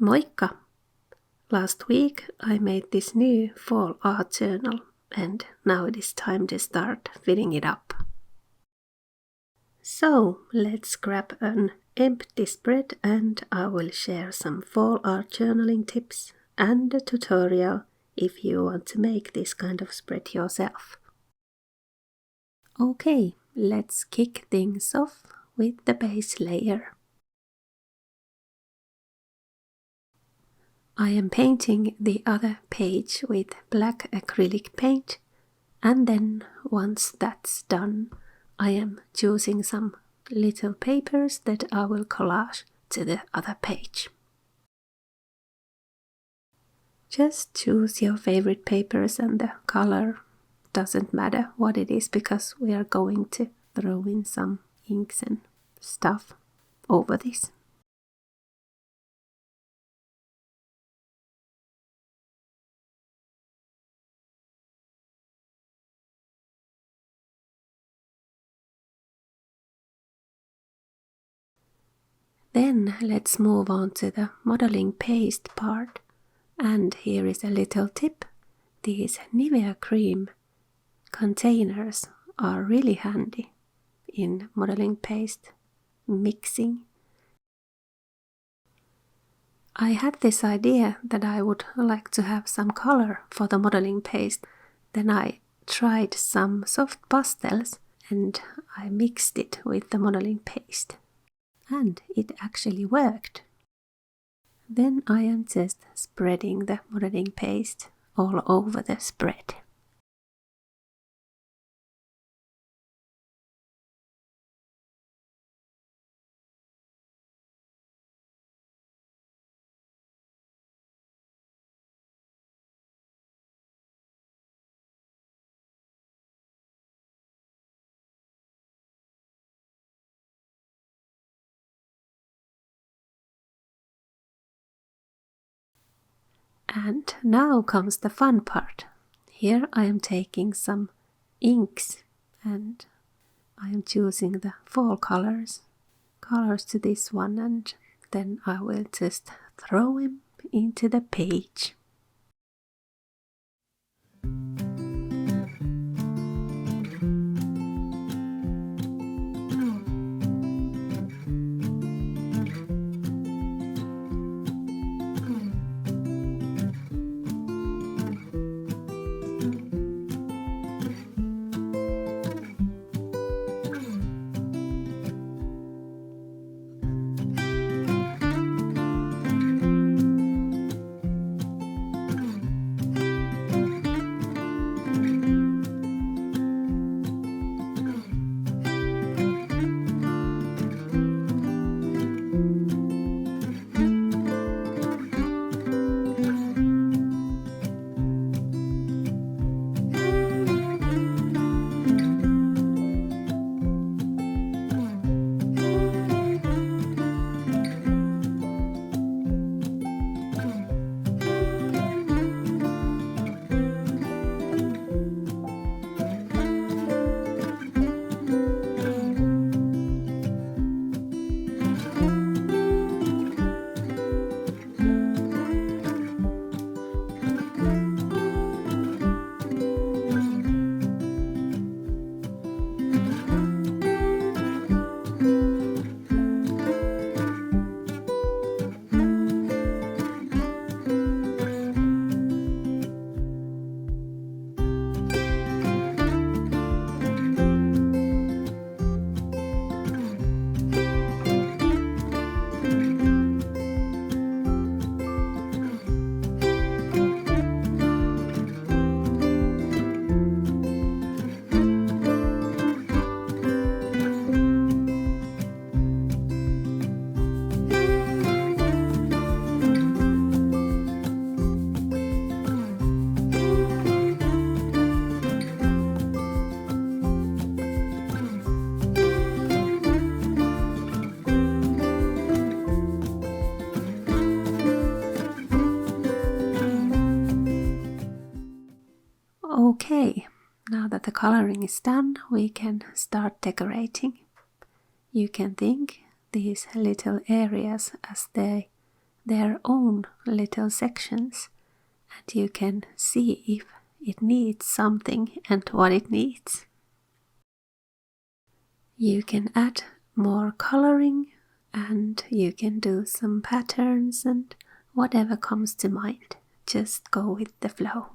Moikka! Last week I made this new fall art journal and now it is time to start filling it up. So let's grab an empty spread and I will share some fall art journaling tips and a tutorial if you want to make this kind of spread yourself. Okay, let's kick things off with the base layer. I am painting the other page with black acrylic paint, and then once that's done, I am choosing some little papers that I will collage to the other page. Just choose your favorite papers and the color doesn't matter what it is because we are going to throw in some inks and stuff over this. Then let's move on to the modeling paste part. And here is a little tip. These Nivea cream containers are really handy in modeling paste mixing. I had this idea that I would like to have some color for the modeling paste. Then I tried some soft pastels and I mixed it with the modeling paste. And it actually worked. Then I am just spreading the modeling paste all over the spread. And now comes the fun part. Here I am taking some inks and I am choosing the fall colors to this one, and then I will just throw him into the page. Okay, now that the coloring is done, we can start decorating. You can think these little areas as they their own little sections, and you can see if it needs something and what it needs. You can add more coloring, and you can do some patterns and whatever comes to mind. Just go with the flow.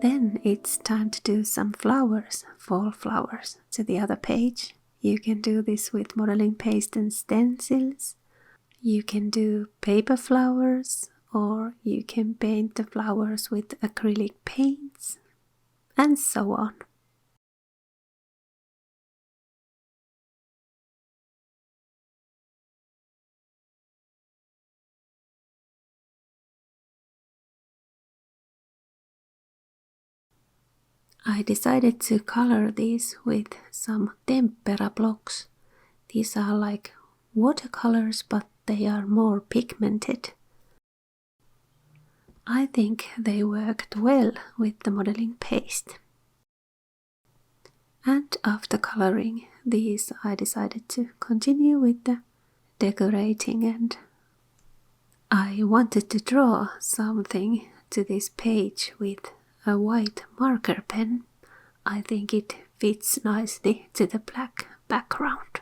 Then it's time to do some flowers, fall flowers, to the other page. You can do this with modeling paste and stencils. You can do paper flowers, or you can paint the flowers with acrylic paints, and so on. I decided to color these with some tempera blocks. These are like watercolors, but they are more pigmented. I think they worked well with the modeling paste. And after coloring these, I decided to continue with the decorating, and I wanted to draw something to this page with a white marker pen. I think it fits nicely to the black background.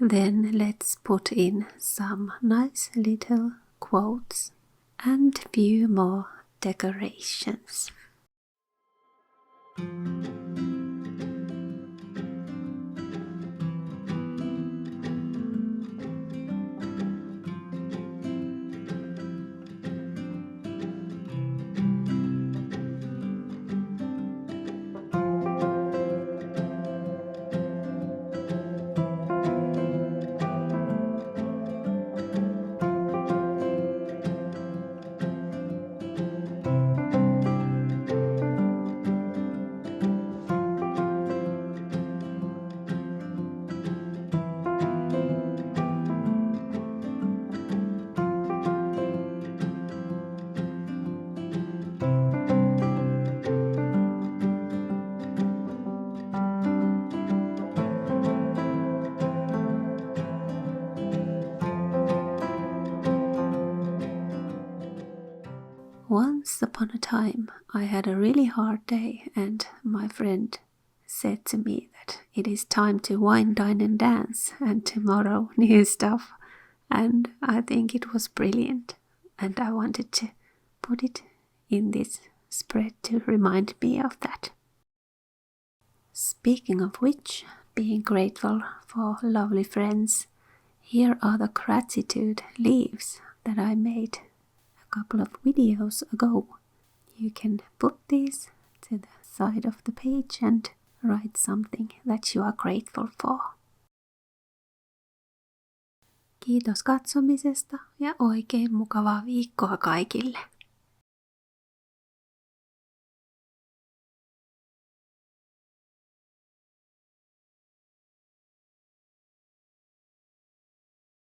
Then let's put in some nice little quotes and few more decorations. Once upon a time, I had a really hard day, and my friend said to me that it is time to wine, dine, and dance, and tomorrow new stuff. And I think it was brilliant, and I wanted to put it in this spread to remind me of that. Speaking of which, being grateful for lovely friends, here are the gratitude leaves that I made a couple of videos ago. You can put these to the side of the page and write something that you are grateful for. Kiitos katsomisesta ja oikein mukavaa viikkoa kaikille!